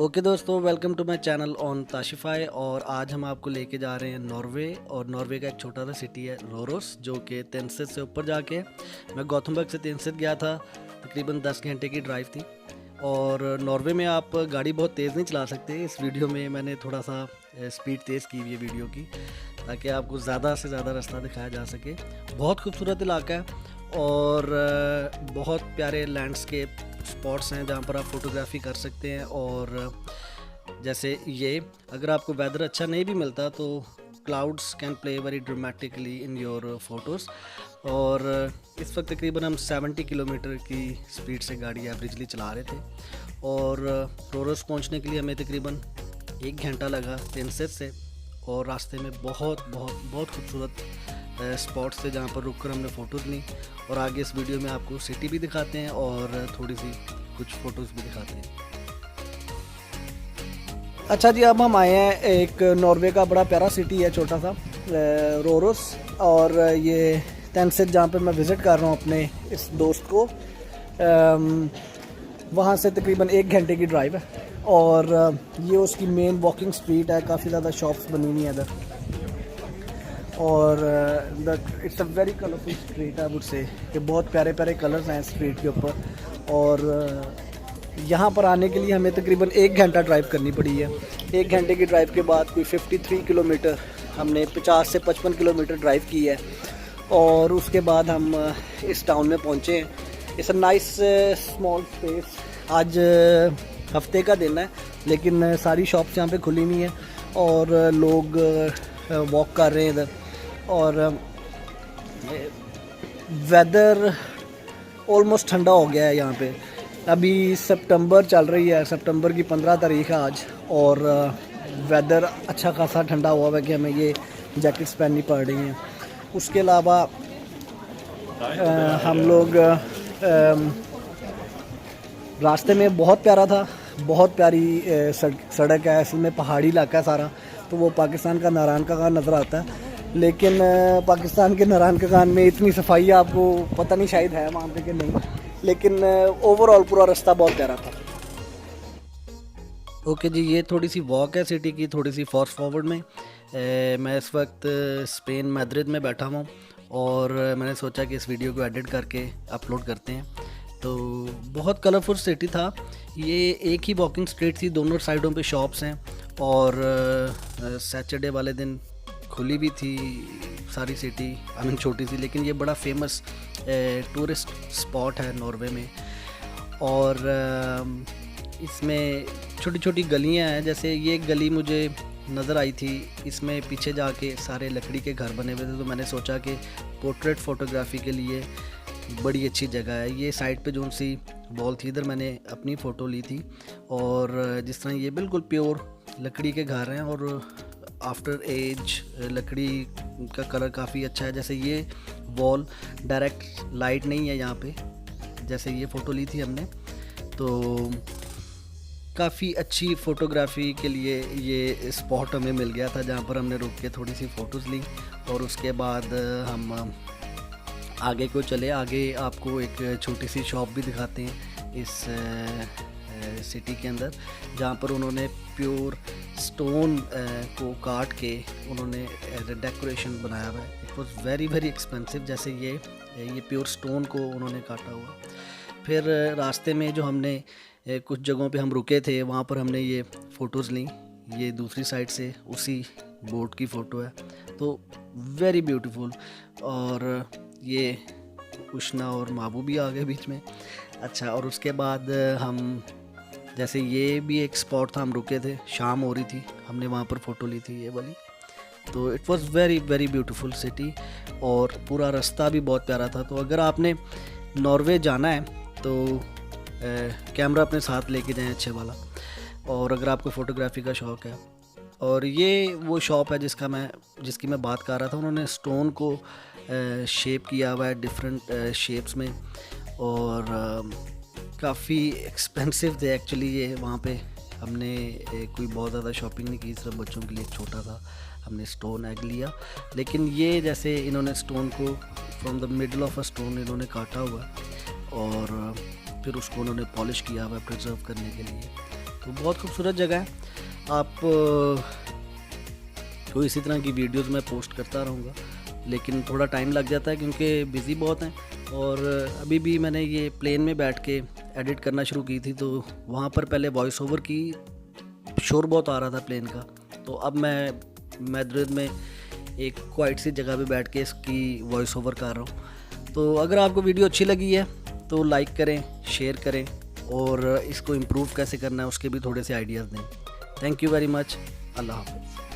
Okay दोस्तों, welcome to my channel on ताशिफाई। और आज हम आपको लेके जा रहे हैं नॉर्वे। और नॉर्वे का एक छोटा सा सिटी है रोरोस, जो कि तेंसित से ऊपर जाके है। मैं गौथमबर्ग से तेंसित गया था, तकरीबन 10 घंटे की ड्राइव थी। और नॉर्वे में आप गाड़ी बहुत तेज़ नहीं चला सकते। इस वीडियो में मैंने थोड़ा सा स्पीड तेज़ की हुई है वीडियो की, ताकि आपको ज़्यादा से ज़्यादा रास्ता दिखाया जा सके। बहुत खूबसूरत इलाका है और बहुत प्यारे लैंडस्केप स्पॉट्स हैं जहाँ पर आप फोटोग्राफी कर सकते हैं। और जैसे ये, अगर आपको वेदर अच्छा नहीं भी मिलता तो clouds can play very dramatically in your photos. और इस वक्त तकरीबन हम 70 किलोमीटर की स्पीड से गाड़ी एवरेजली चला रहे थे। और रोरोस पहुंचने के लिए हमें तकरीबन 1 घंटा लगा तेंसित से। और रास्ते में बहुत बहुत बहुत खूबसूरत स्पॉट्स थे जहाँ पर रुककर हमने फ़ोटोज़ ली। और आगे इस वीडियो में आपको सिटी भी दिखाते हैं और थोड़ी सी कुछ फ़ोटोज़ भी दिखाते हैं। अच्छा जी, अब हम आए हैं एक नॉर्वे का बड़ा प्यारा सिटी है, छोटा सा रोरोस। और ये तेंसित जहाँ पे मैं विज़िट कर रहा हूँ अपने इस दोस्त को, वहाँ से तकरीबन 1 घंटे की ड्राइव है। और ये उसकी मेन वॉकिंग स्ट्रीट है, काफ़ी ज़्यादा शॉप्स बनी हुई हैं इधर। और it's a very colourful street है, वुड से कि बहुत प्यारे प्यारे कलर्स हैं स्ट्रीट के ऊपर। और यहाँ पर आने के लिए हमें तकरीबन 1 घंटा ड्राइव करनी पड़ी है। 1 घंटे की ड्राइव के बाद कोई 53 किलोमीटर, हमने 50 से 55 किलोमीटर ड्राइव की है। और उसके बाद हम इस टाउन में पहुँचे हैं। It's a nice small space. आज हफ्ते का दिन है, लेकिन सारी शॉप्स यहाँ पे खुली नहीं है और लोग वॉक कर रहे हैं इधर। और वेदर ऑलमोस्ट ठंडा हो गया है यहाँ पे। अभी सितंबर चल रही है, सितंबर की 15 तारीख है आज। और वेदर अच्छा खासा ठंडा हुआ है कि हमें ये जैकेट्स पहननी पड़ रही हैं। उसके अलावा हम लोग रास्ते में बहुत प्यारा था, बहुत प्यारी सड़क है, इसमें पहाड़ी इलाका है सारा। तो वो पाकिस्तान का नारायण का गान नज़र आता है, लेकिन पाकिस्तान के नारायण का गान में इतनी सफाई आपको पता नहीं, शायद है वहाँ पे कि नहीं। लेकिन ओवरऑल पूरा रास्ता बहुत प्यारा था। ओके जी, ये थोड़ी सी वॉक है सिटी की, थोड़ी सी फास्ट फॉरवर्ड में। मैं इस वक्त स्पेन मैद्रिद में बैठा हूँ और मैंने सोचा कि इस वीडियो को एडिट करके अपलोड करते हैं। तो बहुत कलरफुल सिटी था ये। एक ही वॉकिंग स्ट्रीट थी, दोनों साइडों पे शॉप्स हैं। और सैटरडे वाले दिन खुली भी थी सारी सिटी। आई मीन छोटी सी, लेकिन ये बड़ा फेमस टूरिस्ट स्पॉट है नॉर्वे में। और इसमें छोटी छोटी गलियां हैं। जैसे ये गली मुझे नज़र आई थी, इसमें पीछे जाके सारे लकड़ी के घर बने हुए थे। तो मैंने सोचा कि पोर्ट्रेट फ़ोटोग्राफी के लिए बड़ी अच्छी जगह है। ये साइड पे जो सी वॉल थी, इधर मैंने अपनी फ़ोटो ली थी। और जिस तरह ये बिल्कुल प्योर लकड़ी के घर हैं और आफ्टर एज लकड़ी का कलर काफ़ी अच्छा है। जैसे ये वॉल डायरेक्ट लाइट नहीं है यहाँ पे, जैसे ये फ़ोटो ली थी हमने। तो काफ़ी अच्छी फ़ोटोग्राफी के लिए ये स्पॉट हमें मिल गया था, जहाँ पर हमने रुक के थोड़ी सी फ़ोटोज़ ली। और उसके बाद हम आगे को चले। आगे आपको एक छोटी सी शॉप भी दिखाते हैं इस सिटी के अंदर, जहाँ पर उन्होंने प्योर स्टोन को काट के उन्होंने डेकोरेशन बनाया हुआ है। It was very very expensive. जैसे ये प्योर स्टोन को उन्होंने काटा हुआ। फिर रास्ते में जो हमने कुछ जगहों पे हम रुके थे, वहाँ पर हमने ये फ़ोटोज़ ली। ये दूसरी साइड से उसी बोट की फ़ोटो है, तो वेरी ब्यूटीफुल। और ये उष्णा और माबू भी आ गए बीच में। अच्छा, और उसके बाद हम, जैसे ये भी एक स्पॉट था, हम रुके थे, शाम हो रही थी, हमने वहाँ पर फ़ोटो ली थी ये वाली। तो it was very very beautiful city और पूरा रास्ता भी बहुत प्यारा था। तो अगर आपने नॉर्वे जाना है तो कैमरा अपने साथ लेके जाएं अच्छे वाला। और अगर आपको फ़ोटोग्राफी का शौक़ है। और ये वो शॉप है जिसकी मैं बात कर रहा था। उन्होंने स्टोन को शेप किया हुआ है डिफरेंट शेप्स में। और काफ़ी एक्सपेंसिव थे एक्चुअली ये। वहाँ पे हमने कोई बहुत ज़्यादा शॉपिंग नहीं की, सिर्फ बच्चों के लिए एक छोटा सा हमने स्टोन एग लिया। लेकिन ये जैसे इन्होंने स्टोन को from the middle of a stone इन्होंने काटा हुआ और फिर उसको उन्होंने पॉलिश किया हुआ प्रिजर्व करने के लिए। तो बहुत खूबसूरत जगह है। आप तो इसी तरह की वीडियोस मैं पोस्ट करता रहूँगा, लेकिन थोड़ा टाइम लग जाता है क्योंकि बिज़ी बहुत हैं। और अभी भी मैंने ये प्लेन में बैठ के एडिट करना शुरू की थी, तो वहाँ पर पहले वॉइस ओवर की शोर बहुत आ रहा था प्लेन का। तो अब मैं मैद्रिद में एक क्वाइट सी जगह पे बैठ के इसकी वॉइस ओवर कर रहा हूँ। तो अगर आपको वीडियो अच्छी लगी है तो लाइक करें, शेयर करें, और इसको इम्प्रूव कैसे करना है उसके भी थोड़े से आइडियाज़ दें। Thank you very much. अल्लाह हाफ़िज़।